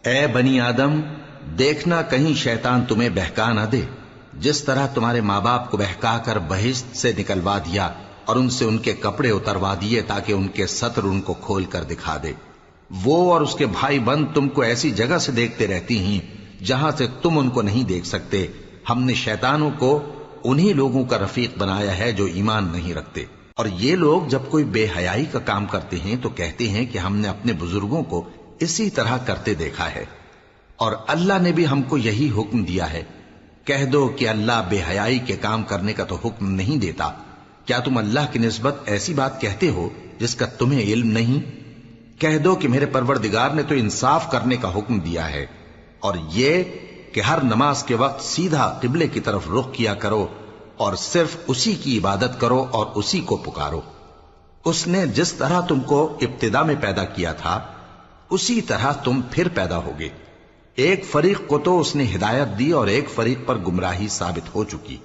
اے بنی آدم، دیکھنا کہیں شیطان تمہیں بہکا نہ دے، جس طرح تمہارے ماں باپ کو بہکا کر بہشت سے نکلوا دیا اور ان سے ان کے کپڑے اتروا دیے تاکہ ان کے ستر ان کو کھول کر دکھا دے۔ وہ اور اس کے بھائی بند تم کو ایسی جگہ سے دیکھتے رہتی ہیں جہاں سے تم ان کو نہیں دیکھ سکتے۔ ہم نے شیطانوں کو انہی لوگوں کا رفیق بنایا ہے جو ایمان نہیں رکھتے۔ اور یہ لوگ جب کوئی بے حیائی کا کام کرتے ہیں تو کہتے ہیں کہ ہم نے اپنے بزرگوں کو اسی طرح کرتے دیکھا ہے، اور اللہ نے بھی ہم کو یہی حکم دیا ہے۔ کہہ دو کہ اللہ بے حیائی کے کام کرنے کا تو حکم نہیں دیتا۔ کیا تم اللہ کی نسبت ایسی بات کہتے ہو جس کا تمہیں علم نہیں؟ کہہ دو کہ میرے پروردگار نے تو انصاف کرنے کا حکم دیا ہے، اور یہ کہ ہر نماز کے وقت سیدھا قبلے کی طرف رخ کیا کرو اور صرف اسی کی عبادت کرو اور اسی کو پکارو۔ اس نے جس طرح تم کو ابتدا میں پیدا کیا تھا اسی طرح تم پھر پیدا ہوگے۔ ایک فریق کو تو اس نے ہدایت دی اور ایک فریق پر گمراہی ثابت ہو چکی۔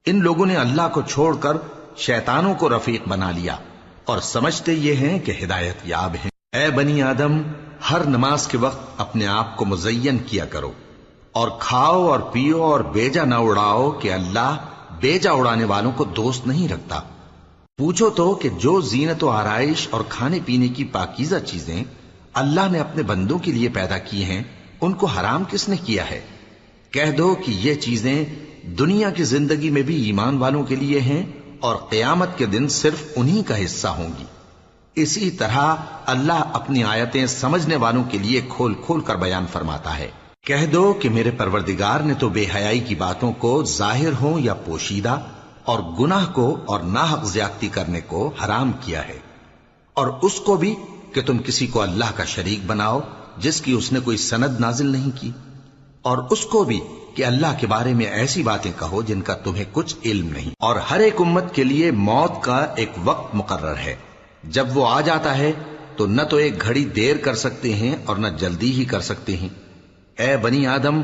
ان لوگوں نے اللہ کو چھوڑ کر شیطانوں کو رفیق بنا لیا اور سمجھتے یہ ہیں کہ ہدایت یاب ہیں۔ اے بنی آدم، ہر نماز کے وقت اپنے آپ کو مزین کیا کرو، اور کھاؤ اور پیو اور بیجا نہ اڑاؤ کہ اللہ بیجا اڑانے والوں کو دوست نہیں رکھتا۔ پوچھو تو کہ جو زینت و آرائش اور کھانے پینے کی پاکیزہ چیزیں اللہ نے اپنے بندوں کے لیے پیدا کی ہیں ان کو حرام کس نے کیا ہے؟ کہہ دو کہ یہ چیزیں دنیا کی زندگی میں بھی ایمان والوں کے لیے ہیں اور قیامت کے دن صرف انہی کا حصہ ہوں گی۔ اسی طرح اللہ اپنی آیتیں سمجھنے والوں کے لیے کھول کھول کر بیان فرماتا ہے۔ کہہ دو کہ میرے پروردگار نے تو بے حیائی کی باتوں کو ظاہر ہوں یا پوشیدہ اور گناہ کو اور ناحق زیادتی کرنے کو حرام کیا ہے، اور اس کو بھی کہ تم کسی کو اللہ کا شریک بناؤ جس کی اس نے کوئی سند نازل نہیں کی، اور اس کو بھی کہ اللہ کے بارے میں ایسی باتیں کہو جن کا تمہیں کچھ علم نہیں۔ اور ہر ایک امت کے لیے موت کا ایک وقت مقرر ہے، جب وہ آ جاتا ہے تو نہ تو ایک گھڑی دیر کر سکتے ہیں اور نہ جلدی ہی کر سکتے ہیں۔ اے بنی آدم،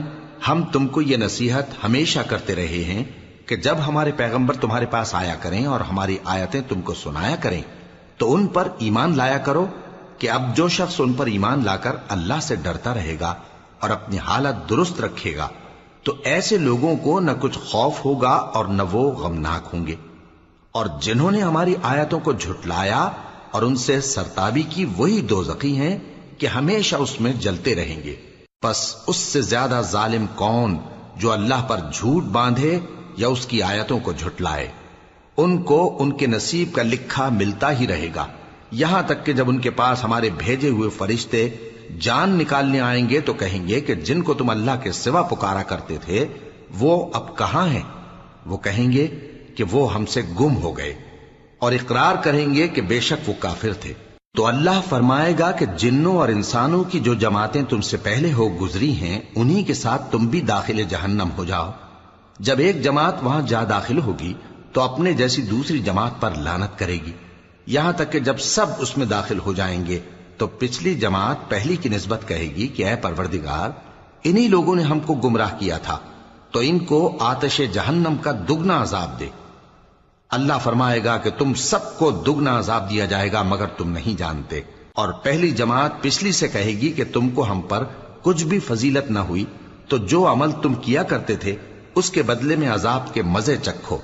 ہم تم کو یہ نصیحت ہمیشہ کرتے رہے ہیں کہ جب ہمارے پیغمبر تمہارے پاس آیا کریں اور ہماری آیتیں تم کو سنایا کریں تو ان پر ایمان لایا کرو، کہ اب جو شخص ان پر ایمان لا کر اللہ سے ڈرتا رہے گا اور اپنی حالت درست رکھے گا تو ایسے لوگوں کو نہ کچھ خوف ہوگا اور نہ وہ غمناک ہوں گے۔ اور جنہوں نے ہماری آیتوں کو جھٹلایا اور ان سے سرتابی کی وہی دوزخی ہیں کہ ہمیشہ اس میں جلتے رہیں گے۔ پس اس سے زیادہ ظالم کون جو اللہ پر جھوٹ باندھے یا اس کی آیتوں کو جھٹلائے؟ ان کو ان کے نصیب کا لکھا ملتا ہی رہے گا، یہاں تک کہ جب ان کے پاس ہمارے بھیجے ہوئے فرشتے جان نکالنے آئیں گے تو کہیں گے کہ جن کو تم اللہ کے سوا پکارا کرتے تھے وہ اب کہاں ہیں؟ وہ کہیں گے کہ وہ ہم سے گم ہو گئے، اور اقرار کریں گے کہ بے شک وہ کافر تھے۔ تو اللہ فرمائے گا کہ جنوں اور انسانوں کی جو جماعتیں تم سے پہلے ہو گزری ہیں انہی کے ساتھ تم بھی داخل جہنم ہو جاؤ۔ جب ایک جماعت وہاں جا داخل ہوگی تو اپنے جیسی دوسری جماعت پر لعنت کرے گی، یہاں تک کہ جب سب اس میں داخل ہو جائیں گے تو پچھلی جماعت پہلی کی نسبت کہے گی کہ اے پروردگار، انہی لوگوں نے ہم کو گمراہ کیا تھا، تو ان کو آتش جہنم کا دگنا عذاب دے۔ اللہ فرمائے گا کہ تم سب کو دگنا عذاب دیا جائے گا مگر تم نہیں جانتے۔ اور پہلی جماعت پچھلی سے کہے گی کہ تم کو ہم پر کچھ بھی فضیلت نہ ہوئی، تو جو عمل تم کیا کرتے تھے اس کے بدلے میں عذاب کے مزے چکھو۔